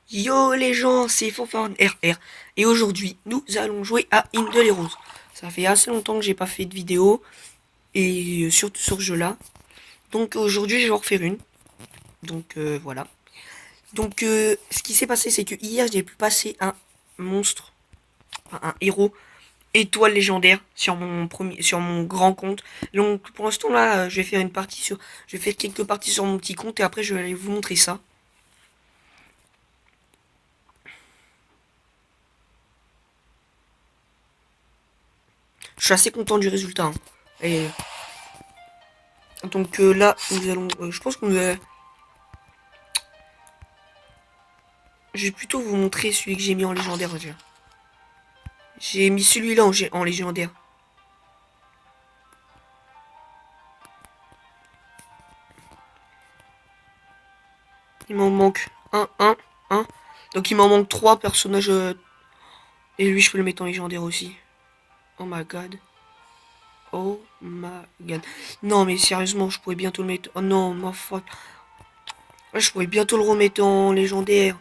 Yo les gens, c'est Fanfan RR et aujourd'hui nous allons jouer à Indel les Roses. Ça fait assez longtemps que j'ai pas fait de vidéo et surtout sur ce jeu là. Donc aujourd'hui je vais en refaire une. Donc voilà. Donc ce qui s'est passé c'est que hier j'ai pu passer un monstre, enfin, un héros étoile légendaire sur mon grand compte. Donc pour l'instant là je vais faire une partie sur, je vais faire quelques parties sur mon petit compte et après je vais aller vous montrer ça. Je suis assez content du résultat, hein. Et donc là, nous allons. Je pense qu'on va. Je vais plutôt vous montrer celui que j'ai mis en légendaire déjà. J'ai mis celui-là en légendaire. Il m'en manque un. Donc il m'en manque trois personnages. Et lui, je peux le mettre en légendaire aussi. Oh my god. Oh my god. Non, mais sérieusement, je pourrais bientôt le mettre. Oh non, ma faute. Je pourrais bientôt le remettre en légendaire.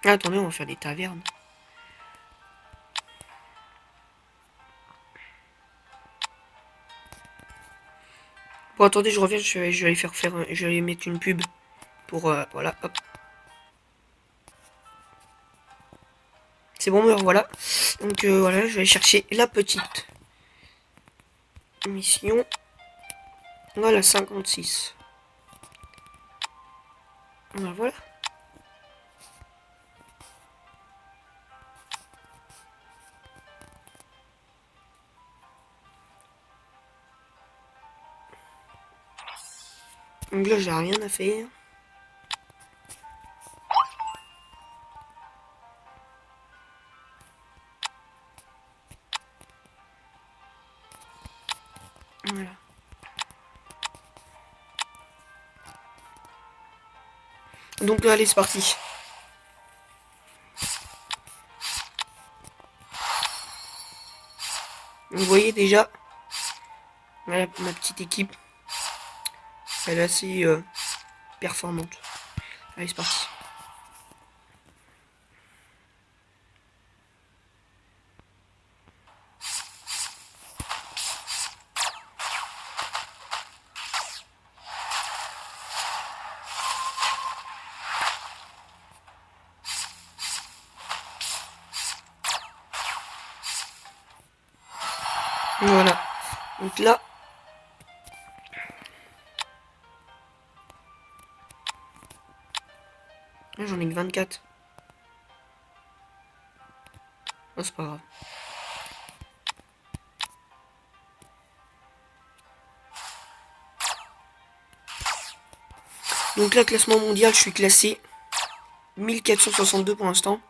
Ah, attendez, on va faire des tavernes. Bon, attendez, je reviens. Je vais aller je vais mettre une pub pour. Voilà, hop. C'est bon, me revoilà. Donc voilà, je vais chercher la petite mission. Voilà, 56. Voilà. Donc là, j'ai rien à faire. Voilà. Donc allez, c'est parti. Vous voyez déjà, voilà, ma petite équipe, elle est assez performante. Allez, c'est parti. Voilà. Donc là, j'en ai que 24. Oh, c'est pas grave. Donc là, classement mondial, je suis classé 1462 pour l'instant.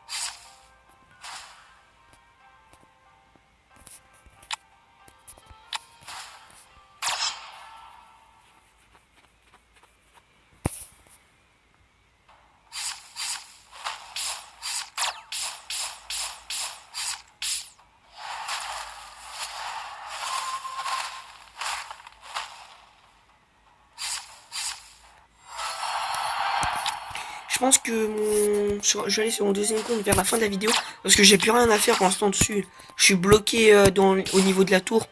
Je pense que je vais aller sur mon deuxième compte vers la fin de la vidéo parce que j'ai plus rien à faire pour l'instant dessus. Je suis bloqué au niveau de la tour.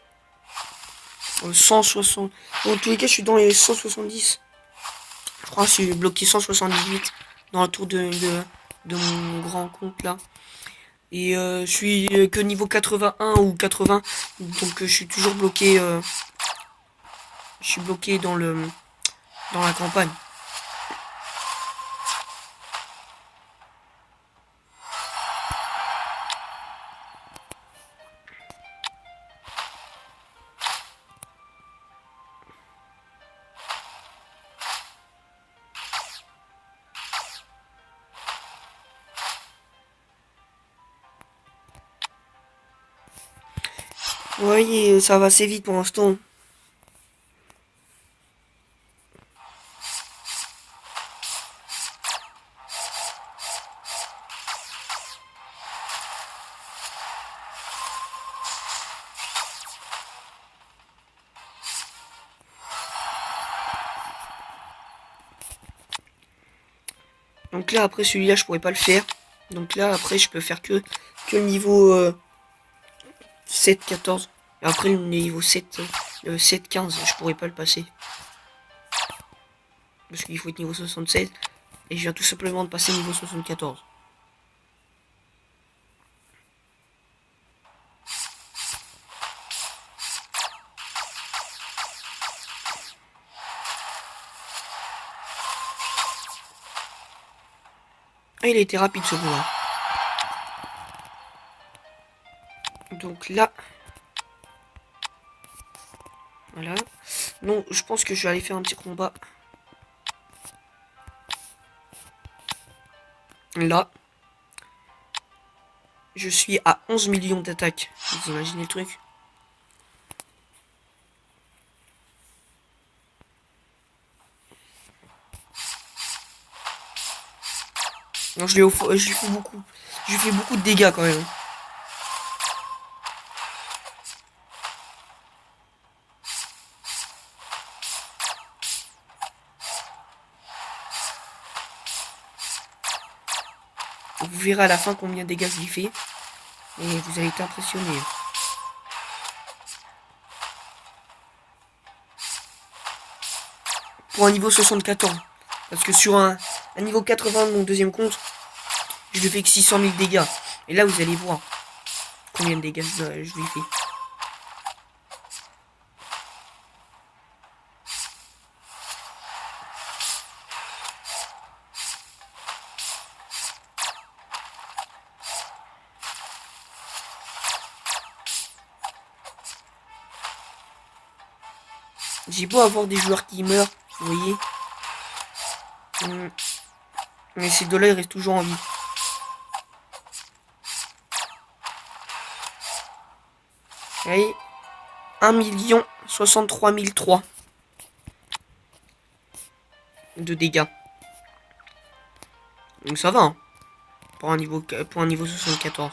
160. Dans tous les cas, je suis dans les 170. Je crois que je suis bloqué 178 dans la tour de mon grand compte là. Et je suis que niveau 81 ou 80. Donc je suis toujours bloqué. Je suis bloqué dans la campagne. Vous voyez, ça va assez vite pour l'instant. Donc là, après, celui-là, je pourrais pas le faire. Donc là, après, je peux faire que le niveau 7, 14. Et après, le niveau 7, 7, 15, je pourrais pas le passer. Parce qu'il faut être niveau 76. Et je viens tout simplement de passer niveau 74. Ah, il a été rapide ce coup-là. Donc là... Voilà. Non, je pense que je vais aller faire un petit combat. Là. Je suis à 11 millions d'attaques. Vous imaginez le truc? Non, je lui fais beaucoup. Je lui fais beaucoup de dégâts quand même. Vous verrez à la fin combien de dégâts je lui fais. Et vous allez être impressionné. Pour un niveau 74. Parce que sur un niveau 80 de mon deuxième compte, je lui fais que 600 000 dégâts. Et là, vous allez voir combien de dégâts je lui fais. J'ai beau avoir des joueurs qui meurent, vous voyez. Mais ces deux-là, ils restent toujours en vie. Allez. 1 63 003 de dégâts. Donc ça va, hein, pour un niveau 74.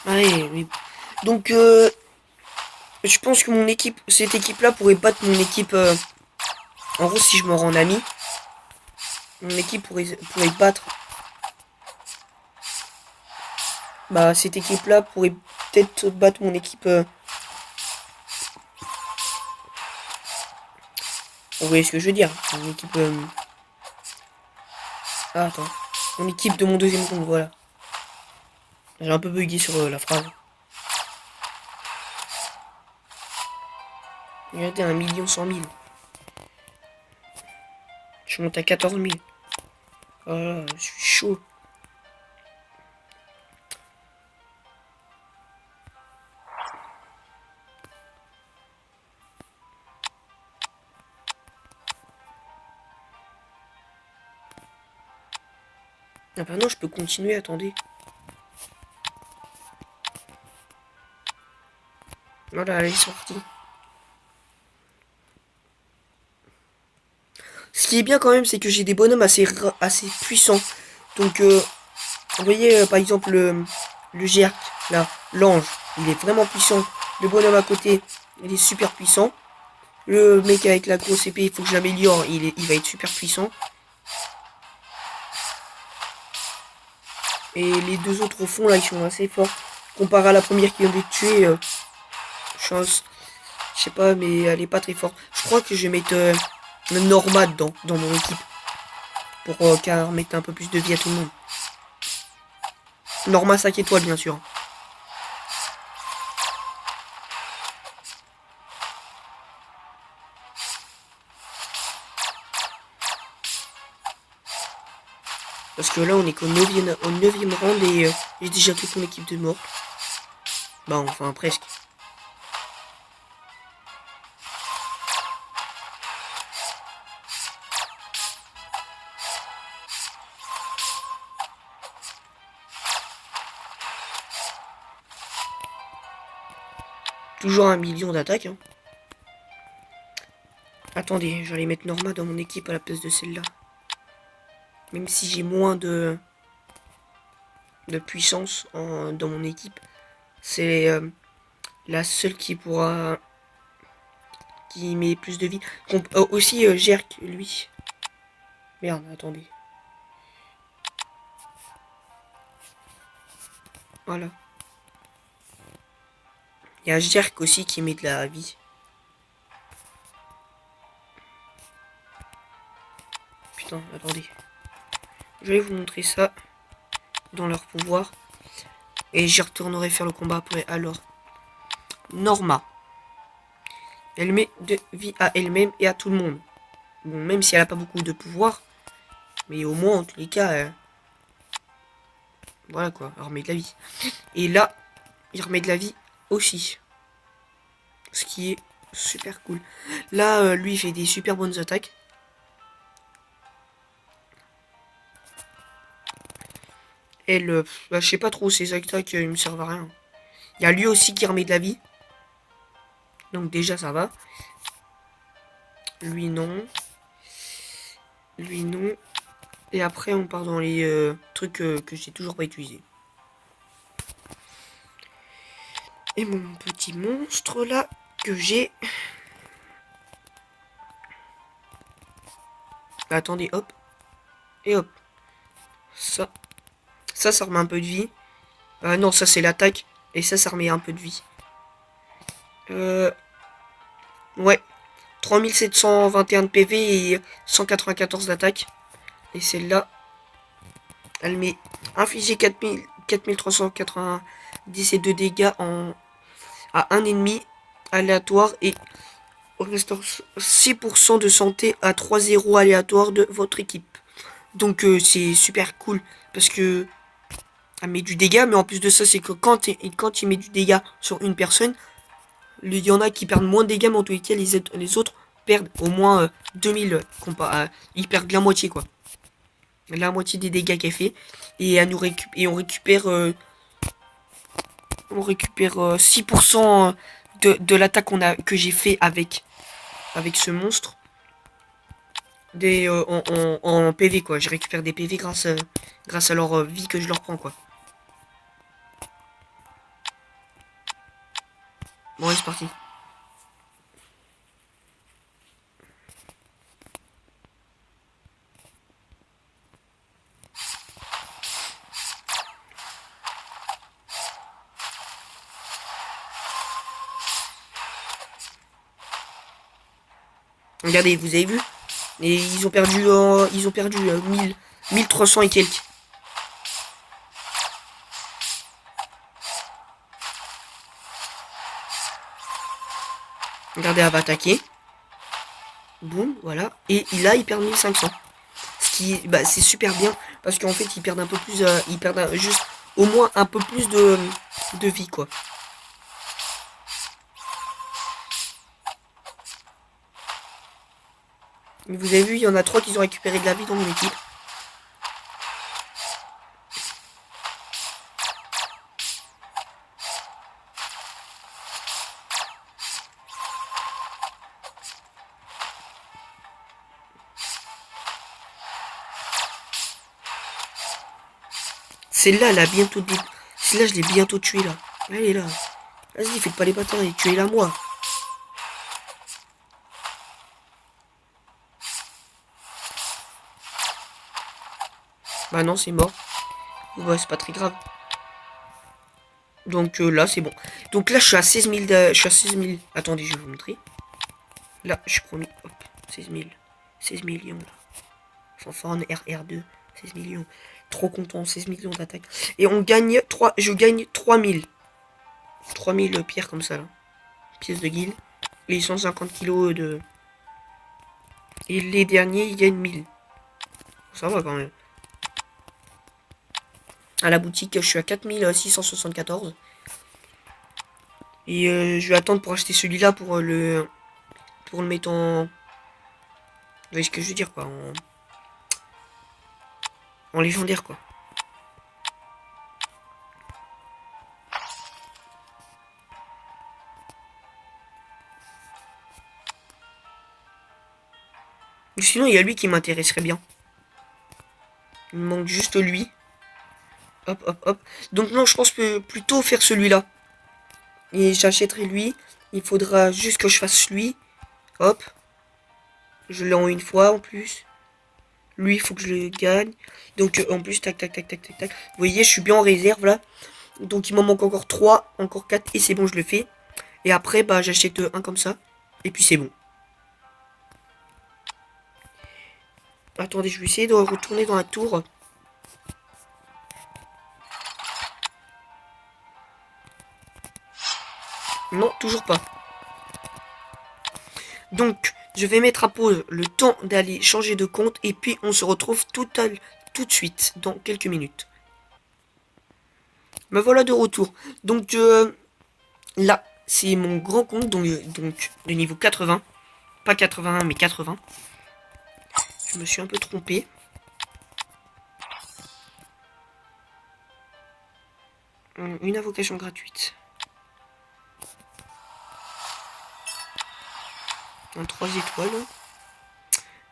Allez, mais... Donc, je pense que cette équipe-là pourrait battre mon équipe... En gros, si je me rends ami, mon équipe pourrait battre... Bah, cette équipe-là pourrait peut-être battre mon équipe... Vous voyez ce que je veux dire? Mon équipe... Ah, attends. Mon équipe de mon deuxième compte, voilà. J'ai un peu bugué sur la phrase. Regardez, 1 100 000. Je monte à 14 000. Voilà, je suis chaud. Ah bah non, je peux continuer, attendez. Voilà, elle est sortie. Ce qui est bien quand même, c'est que j'ai des bonhommes assez puissants. Donc, vous voyez, par exemple, le Gerk, là, l'ange, il est vraiment puissant. Le bonhomme à côté, il est super puissant. Le mec avec la grosse épée, il faut que je l'améliore, il va être super puissant. Et les deux autres au fond, là, ils sont assez forts. Comparé à la première qui vient de tuer, chance, je sais pas, mais elle est pas très forte. Je crois que je vais mettre Norma dans mon équipe. Pour mettre un peu plus de vie à tout le monde. Norma 5 étoiles, bien sûr. Parce que là, on est qu'au 9e round et j'ai déjà toute mon équipe de mort. Bah, enfin, presque. Toujours 1 million d'attaques. Hein. Attendez, j'allais mettre Norma dans mon équipe à la place de celle-là. Même si j'ai moins de puissance dans mon équipe. C'est la seule qui pourra... qui met plus de vie. Aussi, Jerk, lui. Merde, attendez. Voilà. Il y a Jerk aussi qui met de la vie. Putain, attendez. Je vais vous montrer ça dans leur pouvoir. Et j'y retournerai faire le combat après. Alors, Norma. Elle met de vie à elle-même et à tout le monde. Bon, même si elle a pas beaucoup de pouvoir. Mais au moins, en tous les cas... voilà quoi, elle remet de la vie. Et là, il remet de la vie aussi. Ce qui est super cool. Là, lui, il fait des super bonnes attaques. Elle, bah, je sais pas trop, ces attaques, ils me servent à rien. Il y a lui aussi qui remet de la vie. Donc déjà, ça va. Lui, non. Lui, non. Et après, on part dans les trucs que j'ai toujours pas utilisés. Et mon petit monstre, là, que j'ai... Attendez, hop. Et hop. Ça. Ça remet un peu de vie. Non, ça, c'est l'attaque. Et ça remet un peu de vie. Ouais. 3721 de PV et 194 d'attaque. Et celle-là, elle met infligé 4397 de dégâts à un ennemi aléatoire et restaure 6% de santé à 3-0 aléatoire de votre équipe. Donc c'est super cool parce que elle met du dégât, mais en plus de ça, c'est que quand il met du dégât sur une personne, il y en a qui perdent moins de dégâts, mais en tous les cas, les autres perdent au moins 2000. Ils perdent la moitié, quoi. La moitié des dégâts qu'elle fait. Et, on récupère 6% de l'attaque que j'ai fait avec ce monstre. En PV, quoi. Je récupère des PV grâce à leur vie que je leur prends, quoi. Bon, allez, c'est parti. Regardez, vous avez vu? Et ils ont perdu 1300 et quelques. Regardez, elle va attaquer. Boum, voilà. Et là, ils perdent 1500. Ce qui est, bah, c'est super bien. Parce qu'en fait, ils perdent un peu plus. Ils perdent juste au moins un peu plus de vie, quoi. Vous avez vu, il y en a 3 qui ont récupéré de la vie dans mon équipe. Celle-là, elle a bientôt... Celle-là, je l'ai bientôt tuée, là. Elle est là. Vas-y, faites pas les bâtards et tuez-la, moi. Bah non, c'est mort. Bah, c'est pas très grave. Donc là, c'est bon. Donc là, je suis à 16 000. Je suis à 16 000. Attendez, je vais vous montrer. Là, je suis promis. Hop, 16 000. 16 millions, là. Fanfan RR2. 16 millions. Trop content, 16 millions d'attaques. Et on gagne 3. Je gagne 3000. 3000 pierres comme ça, là. Pièces de guild. Et 150 kilos de... Et les derniers, ils gagnent 1000. Ça va quand même. à la boutique. Je suis à 4674. Et je vais attendre pour acheter celui-là pour le mettre en... Vous voyez ce que je veux dire, quoi, en légendaire, quoi. Sinon, il y a lui qui m'intéresserait bien. Il me manque juste lui. Hop, hop, hop. Donc non, je pense que plutôt faire celui-là. Et j'achèterai lui. Il faudra juste que je fasse lui. Hop. Je l'ai en une fois en plus. Lui, il faut que je le gagne. Donc en plus, tac, tac, tac, tac, tac, tac. Vous voyez, je suis bien en réserve là. Donc il m'en manque encore 3, encore 4. Et c'est bon, je le fais. Et après, bah j'achète un comme ça. Et puis c'est bon. Attendez, je vais essayer de retourner dans la tour. Non, toujours pas. Donc, je vais mettre à pause le temps d'aller changer de compte. Et puis, on se retrouve tout de suite, dans quelques minutes. Me voilà de retour. Donc, là, c'est mon grand compte, donc de niveau 80. Pas 81, mais 80. Je me suis un peu trompé. Une invocation gratuite. Un 3 étoiles.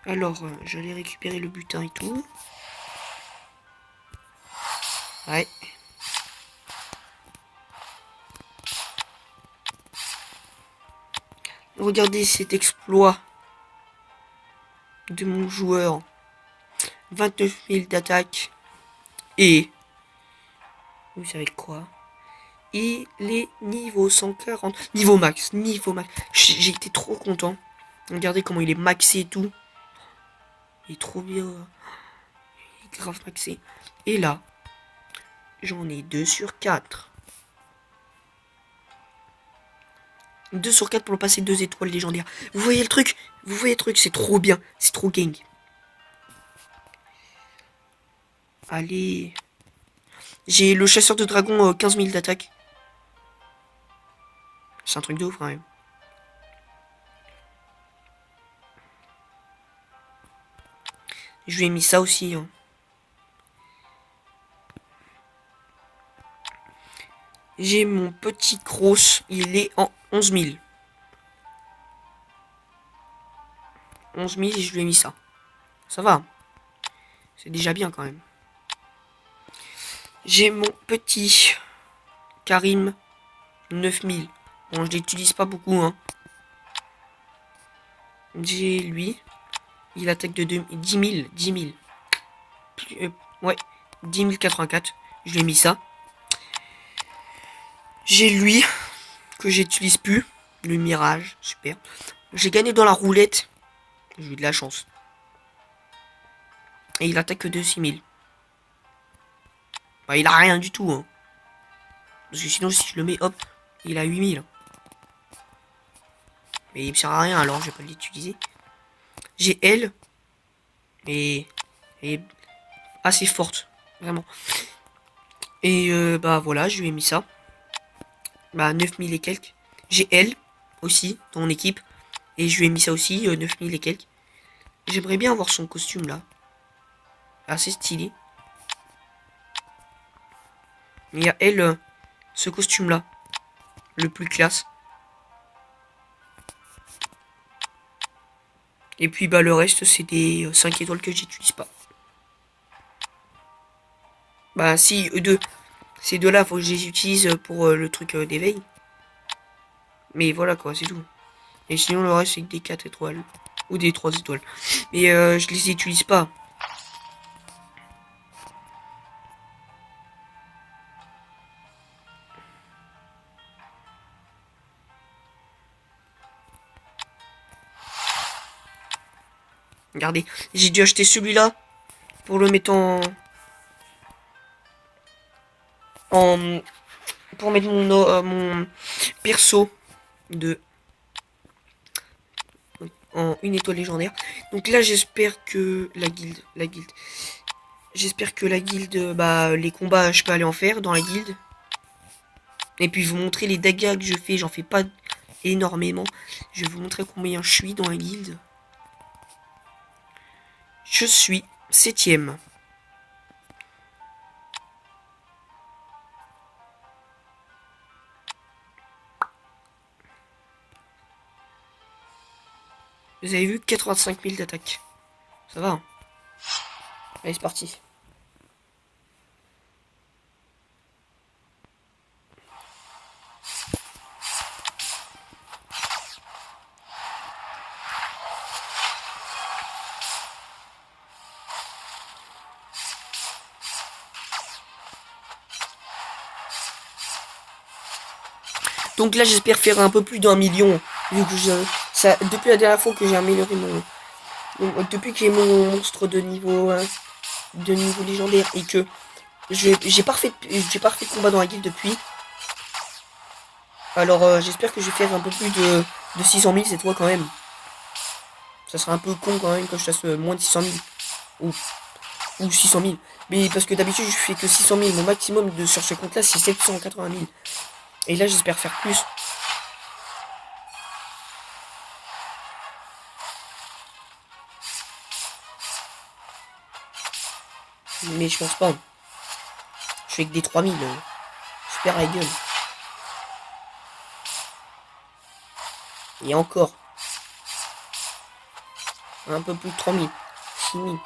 Alors, j'allais récupérer le butin et tout. Ouais. Regardez cet exploit de mon joueur. 29 000 d'attaque. Et... vous savez quoi? Il est niveau 140. Niveau max. Niveau max. J'ai été trop content. Regardez comment il est maxé et tout. Il est trop bien. Il est grave maxé. Et là, j'en ai 2 sur 4. 2 sur 4 pour le passer 2 étoiles légendaires. Vous voyez le truc? Vous voyez le truc? C'est trop bien. C'est trop gang. Allez. J'ai le chasseur de dragon 15 000 d'attaque. C'est un truc de ouf quand même. Je lui ai mis ça aussi. Hein. J'ai mon petit cross. Il est en 11 000. 11 000 et je lui ai mis ça. Ça va. C'est déjà bien quand même. J'ai mon petit Karim 9000. Bon, je l'utilise pas beaucoup. Hein. J'ai lui. Il attaque de 10 000. 10 000. Ouais. 10 084. Je lui ai mis ça. J'ai lui. Que j'utilise plus. Le mirage. Super. J'ai gagné dans la roulette. J'ai eu de la chance. Et il attaque que de 6 000. Bah, il a rien du tout. Hein. Parce que sinon, si je le mets, hop, il a 8 000. Mais il me sert à rien, alors je vais pas l'utiliser. J'ai elle. Et assez forte. Vraiment. Et bah voilà, je lui ai mis ça. Bah 9000 et quelques. J'ai elle aussi dans mon équipe. Et je lui ai mis ça aussi, 9000 et quelques. J'aimerais bien avoir son costume là. Assez stylé. Il y a elle, ce costume là. Le plus classe. Et puis bah le reste c'est des 5 étoiles que j'utilise pas. Bah si, eux deux. Ces deux-là, faut que je les utilise pour le truc d'éveil. Mais voilà quoi, c'est tout. Et sinon le reste c'est que des 4 étoiles. Ou des 3 étoiles. Mais je les utilise pas. Regardez, j'ai dû acheter celui-là pour le mettre pour mettre mon perso de en une étoile légendaire. Donc là j'espère que la guilde J'espère que la guilde, bah, les combats, je peux aller en faire dans la guilde. Et puis, vous montrer les dégâts que je fais. J'en fais pas énormément. Je vais vous montrer combien je suis dans la guilde. Je suis 7ème. Vous avez vu 85 000 d'attaque. Ça va, hein. Allez, c'est parti. Donc là, j'espère faire un peu plus d'1 million. Vu que ça, depuis la dernière fois que j'ai amélioré depuis que j'ai mon monstre de niveau légendaire et que j'ai pas refait de combat dans la guilde depuis. Alors j'espère que je vais faire un peu plus de 600 000 cette fois quand même. Ça serait un peu con quand même que je fasse moins de 600 000. Ou 600 000. Mais parce que d'habitude je fais que 600 000. Mon maximum sur ce compte là c'est 780 000. Et là j'espère faire plus. Mais je pense pas. Je fais que des 3000. Je perds la gueule. Et encore. Un peu plus de 3000. 6000.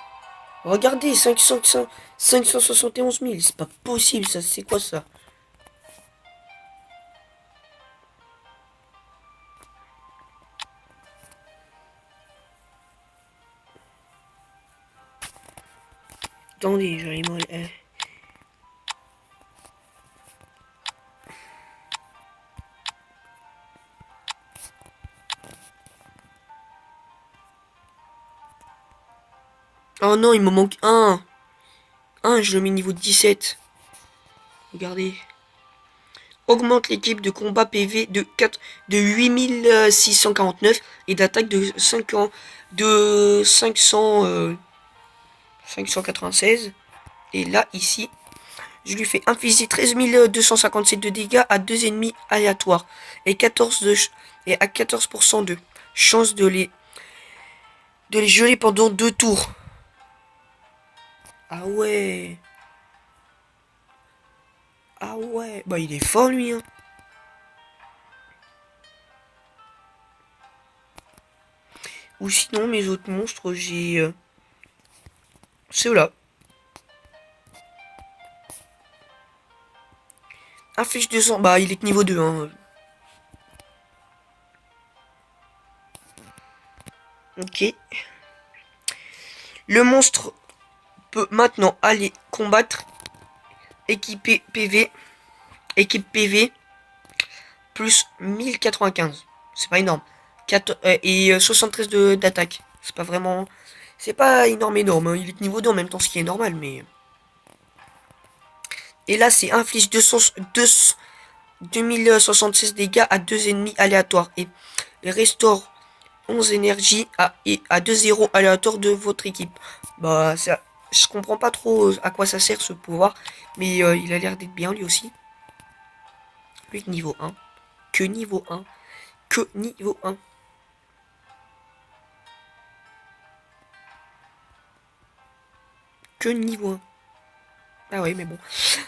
Regardez, 571 000. C'est pas possible, ça. C'est quoi ça? Attendez, j'allais mal. Oh non, il me manque un. Je le mets niveau 17. Regardez. Augmente l'équipe de combat PV de 8649 et d'attaque de 596. Et là, ici, je lui fais infliger 13 257 de dégâts à 2 ennemis aléatoires et 14% de chance de les geler pendant 2 tours. Ah ouais. Ah ouais. Bah il est fort lui, hein. Ou sinon mes autres monstres, j'ai ceux-là. Inflige 200. Bah il est que niveau 2, hein. Ok. Le monstre peut maintenant aller combattre équipé PV. Équipe PV plus 1095. C'est pas énorme. 73 d'attaque. C'est pas vraiment. C'est pas énorme, énorme. Il est niveau 2 en même temps, ce qui est normal, mais. Et là, c'est inflige 2076 dégâts à 2 ennemis aléatoires. Et restaure 11 énergies à 2-0 aléatoires de votre équipe. Bah, ça. Je comprends pas trop à quoi ça sert ce pouvoir. Mais il a l'air d'être bien lui aussi. Lui, niveau 1. Que niveau 1. Que niveau 1. Que niveau 1. Ah ouais, mais bon.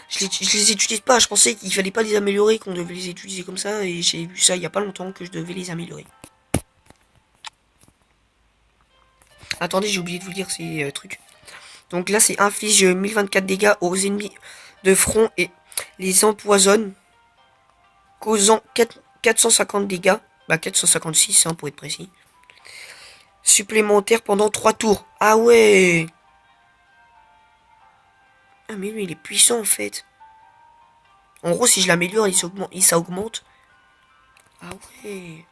Je les utilise pas. Je pensais qu'il fallait pas les améliorer, qu'on devait les utiliser comme ça. Et j'ai vu ça il y a pas longtemps que je devais les améliorer. Attendez, j'ai oublié de vous dire ces trucs. Donc là, c'est inflige 1024 dégâts aux ennemis de front et les empoisonne, causant 450 dégâts. Bah 456 hein, pour être précis. Supplémentaire pendant 3 tours. Ah ouais. Ah mais lui, il est puissant en fait. En gros, si je l'améliore, ça augmente. Ah ouais.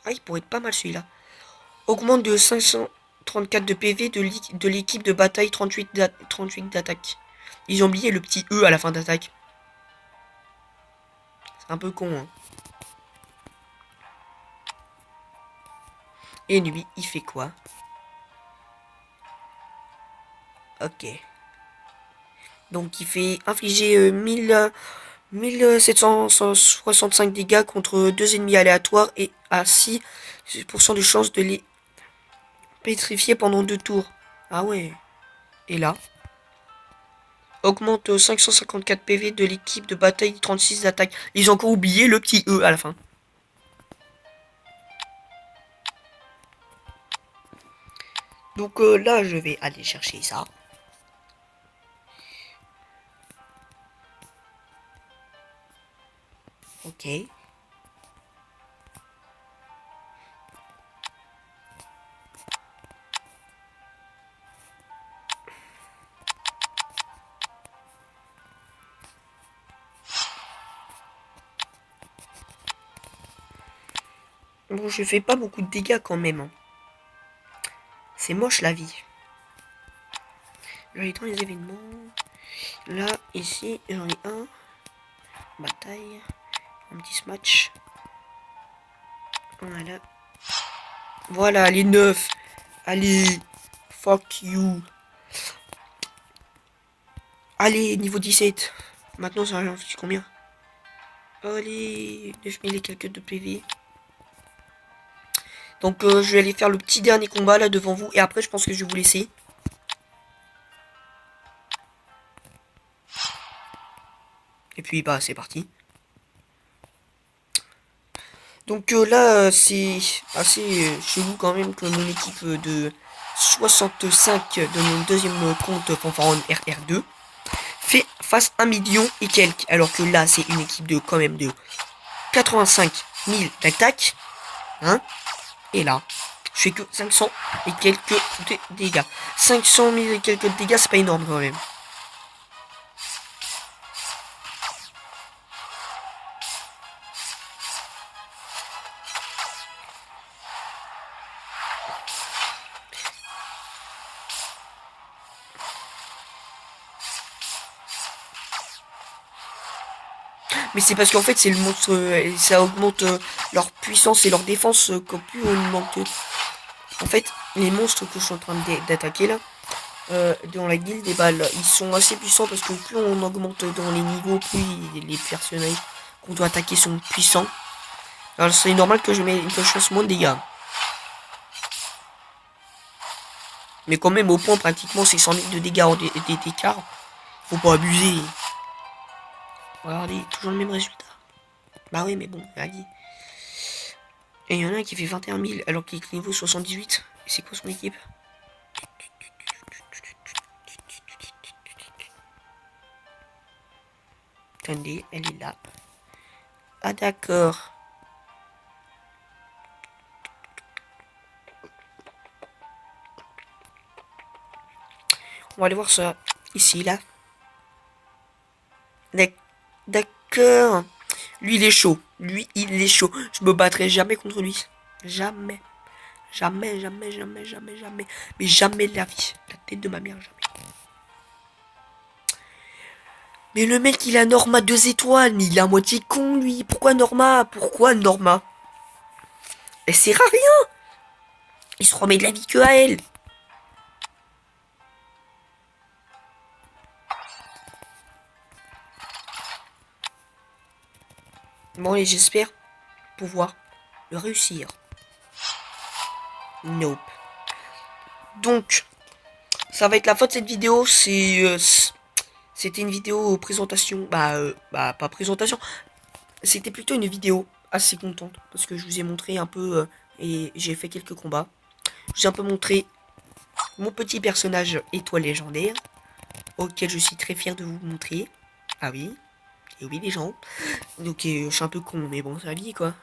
Ah, il pourrait être pas mal celui-là. Augmente de 534 de PV de l'équipe de bataille 38 d'attaque. Ils ont oublié le petit E à la fin d'attaque. C'est un peu con, hein. Et lui, il fait quoi? Ok. Donc il fait infliger 1765 dégâts contre 2 ennemis aléatoires et à 6% de chance de les pétrifier pendant 2 tours. Ah ouais. Et là, augmente 554 PV de l'équipe de bataille, 36 d'attaque. Ils ont encore oublié le petit E à la fin. Donc là, je vais aller chercher ça. Ok. Bon, je fais pas beaucoup de dégâts quand même. Hein. C'est moche la vie. J'en ai dans les événements. Là, ici, j'en ai un. Bataille. Un petit match. Voilà. Voilà, les 9. Allez. Fuck you. Allez, niveau 17. Maintenant, ça en fait combien? Allez, 9000 et quelques de PV. Donc, je vais aller faire le petit dernier combat là devant vous. Et après, je pense que je vais vous laisser. Et puis, bah, c'est parti. Donc là, c'est assez chelou quand même que mon équipe de 65 de mon deuxième compte Fanfaron RR2 fait face 1 million et quelques. Alors que là, c'est une équipe de quand même de 85 000 d'attaque. Hein? Et là, je fais que 500 et quelques dégâts. 500 000 et quelques dégâts, c'est pas énorme quand même. Mais c'est parce qu'en fait c'est le monstre, ça augmente leur puissance et leur défense quand plus on manque. En fait, les monstres que je suis en train d'attaquer là, dans la guilde, et bah, là, ils sont assez puissants parce que plus on augmente dans les niveaux, plus les personnages qu'on doit attaquer sont puissants. Alors c'est normal que je fasse moins de dégâts. Mais quand même au point pratiquement c'est 100 000 de dégâts d'écart. Faut pas abuser. Regardez, toujours le même résultat. Bah oui mais bon, allez. Et il y en a un qui fait 21 000 alors qu'il est niveau 78. Et c'est quoi son équipe? Attendez, elle est là. Ah d'accord. On va aller voir ça. Ici, là. D'accord. Lui, il est chaud. Lui, il est chaud. Je me battrai jamais contre lui. Jamais. Jamais, jamais, jamais, jamais, jamais. Mais jamais de la vie. La tête de ma mère, jamais. Mais le mec, il a Norma 2 étoiles. Mais il est à moitié con, lui. Pourquoi Norma? Pourquoi Norma? Elle sert à rien. Il se remet de la vie que à elle. Bon, et j'espère pouvoir le réussir. Nope. Donc, ça va être la fin de cette vidéo. C'était une vidéo présentation. Bah, pas présentation. C'était plutôt une vidéo assez contente. Parce que je vous ai montré un peu. Et j'ai fait quelques combats. Je vous ai un peu montré mon petit personnage étoile légendaire. Auquel je suis très fier de vous montrer. Ah oui. Et oui, les gens. Donc, je suis un peu con. Mais bon, c'est la vie, quoi.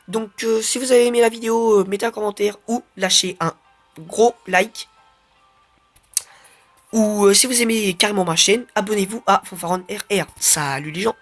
Donc, si vous avez aimé la vidéo, mettez un commentaire ou lâchez un gros like. Ou si vous aimez carrément ma chaîne, abonnez-vous à Fanfaron RR. Salut les gens!